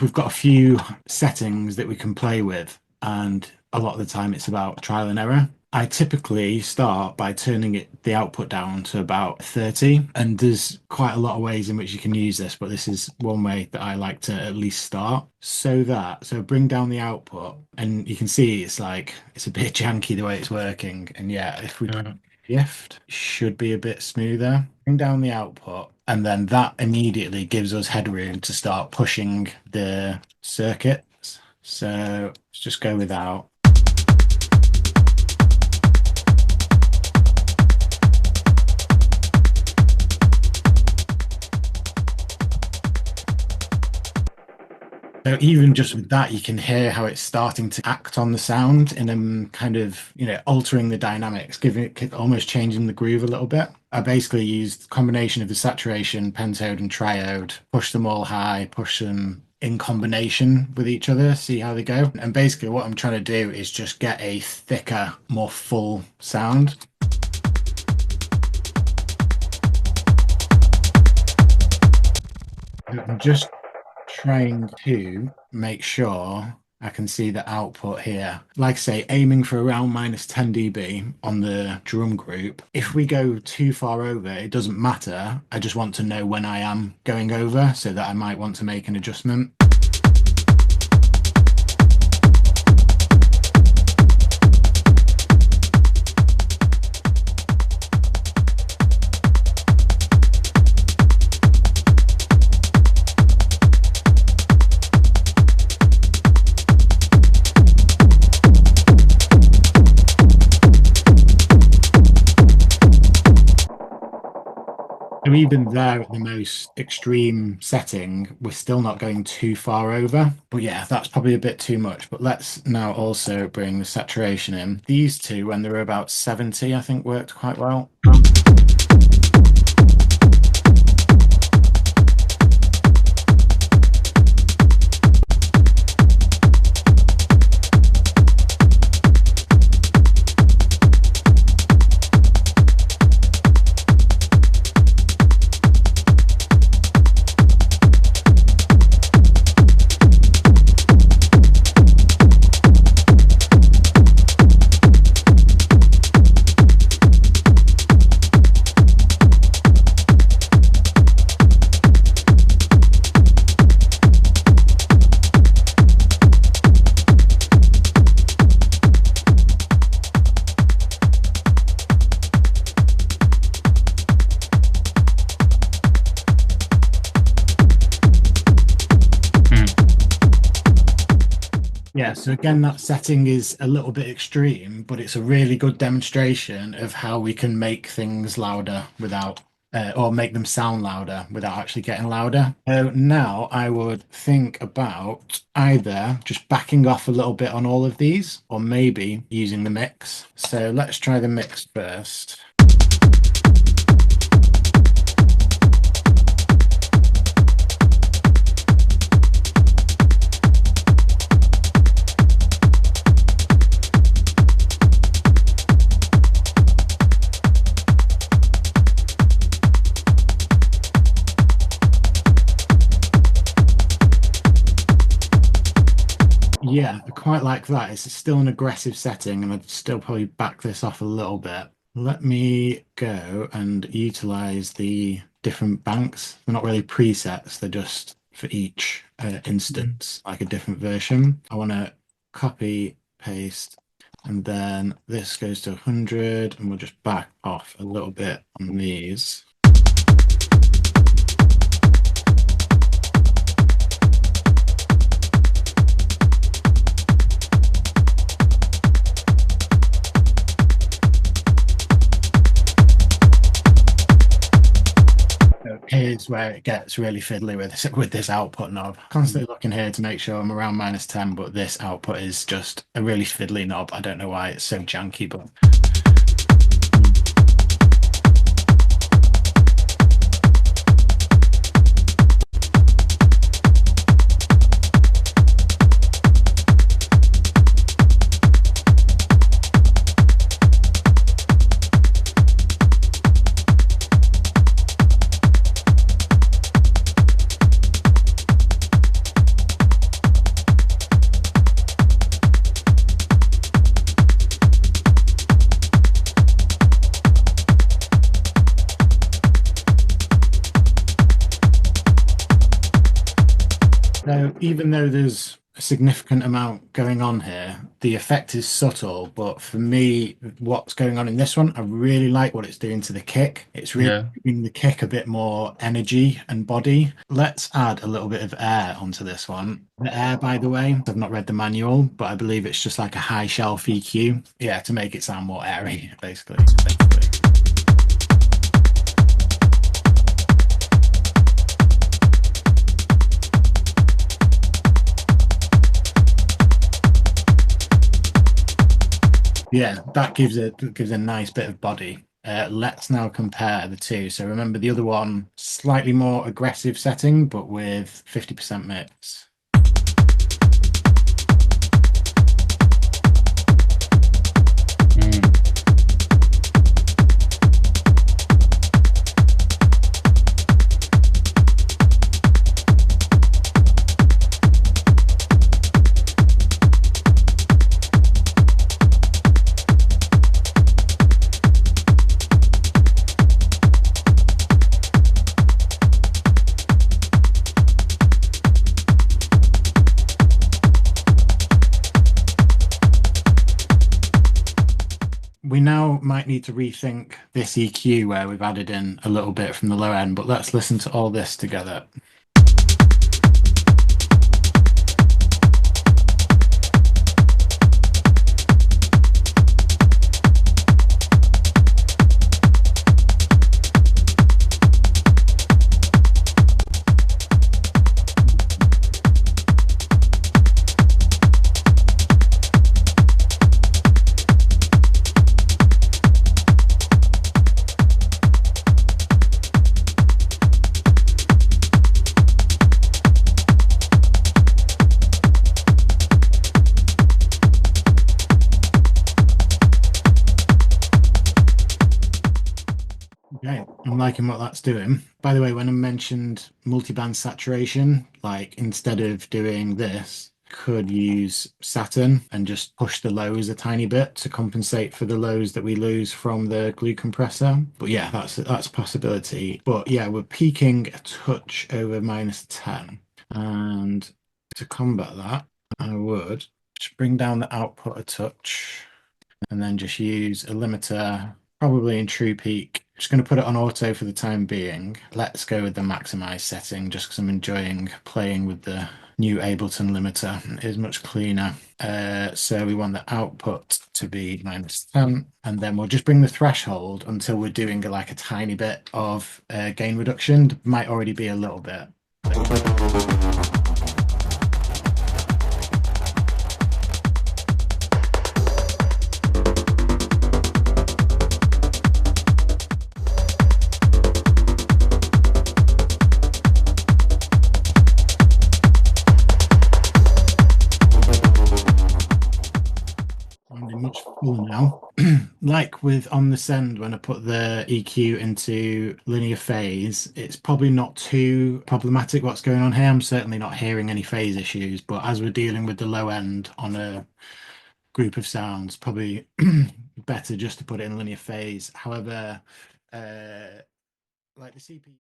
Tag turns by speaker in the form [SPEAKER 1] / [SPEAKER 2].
[SPEAKER 1] we've got a few settings that we can play with, and a lot of the time it's about trial and error. I typically start by turning the output down to about 30, and there's quite a lot of ways in which you can use this, but this is one way that I like to at least start. So bring down the output, and you can see it's a bit janky the way it's working. And yeah, if we shift, it should be a bit smoother. Bring down the output, and then that immediately gives us headroom to start pushing the circuits. So let's just go without. So even just with that, you can hear how it's starting to act on the sound in kind of, altering the dynamics, giving it almost changing the groove a little bit. I basically used a combination of the saturation, pentode, and triode, push them all high, push them in combination with each other, see how they go. And basically what I'm trying to do is just get a thicker, more full sound. I'm just trying to make sure I can see the output here. Like I say, aiming for around -10 dB on the drum group. If we go too far over, it doesn't matter. I just want to know when I am going over so that I might want to make an adjustment. So even there at the most extreme setting, we're still not going too far over. But yeah, that's probably a bit too much. But let's now also bring the saturation in. These two, when they were about 70, I think worked quite well. Yeah, so again, that setting is a little bit extreme, but it's a really good demonstration of how we can make things louder without, or make them sound louder without actually getting louder. So now I would think about either just backing off a little bit on all of these, or maybe using the mix. So let's try the mix first. Yeah, I quite like that. It's still an aggressive setting, and I'd still probably back this off a little bit. Let me go and utilize the different banks. They're not really presets, they're just for each instance, like a different version. I want to copy, paste, and then this goes to 100, and we'll just back off a little bit on these. Here's where it gets really fiddly with this output knob. Constantly looking here to make sure I'm around -10, but this output is just a really fiddly knob. I don't know why it's so janky, but So even though there's a significant amount going on here, the effect is subtle. But for me, what's going on in this one, I really like what it's doing to the kick. It's really
[SPEAKER 2] Yeah.
[SPEAKER 1] giving the kick a bit more energy and body. Let's add a little bit of air onto this one. The air, by the way, I've not read the manual, but I believe it's just like a high shelf EQ. Yeah, to make it sound more airy, basically. Yeah, that gives a nice bit of body. Let's now compare the two. So remember the other one, slightly more aggressive setting, but with 50% mix.
[SPEAKER 2] Mm.
[SPEAKER 1] We now might need to rethink this EQ where we've added in a little bit from the low end, but let's listen to all this together. Okay, I'm liking what that's doing. By the way, when I mentioned multiband saturation, like instead of doing this, could use Saturn and just push the lows a tiny bit to compensate for the lows that we lose from the glue compressor. But yeah, that's a possibility. But yeah, we're peaking a touch over -10. And to combat that, I would just bring down the output a touch and then just use a limiter, probably in true peak. Just going to put it on auto for the time being. Let's go with the maximize setting just because I'm enjoying playing with the new Ableton limiter. It is much cleaner. So we want the output to be -10, and then we'll just bring the threshold until we're doing like a tiny bit of gain reduction. Might already be a little bit. Sounding much fuller now. Like with on the send, when I put the EQ into linear phase, it's probably not too problematic what's going on here. I'm certainly not hearing any phase issues, but as we're dealing with the low end on a group of sounds, probably better just to put it in linear phase. However, like the CP.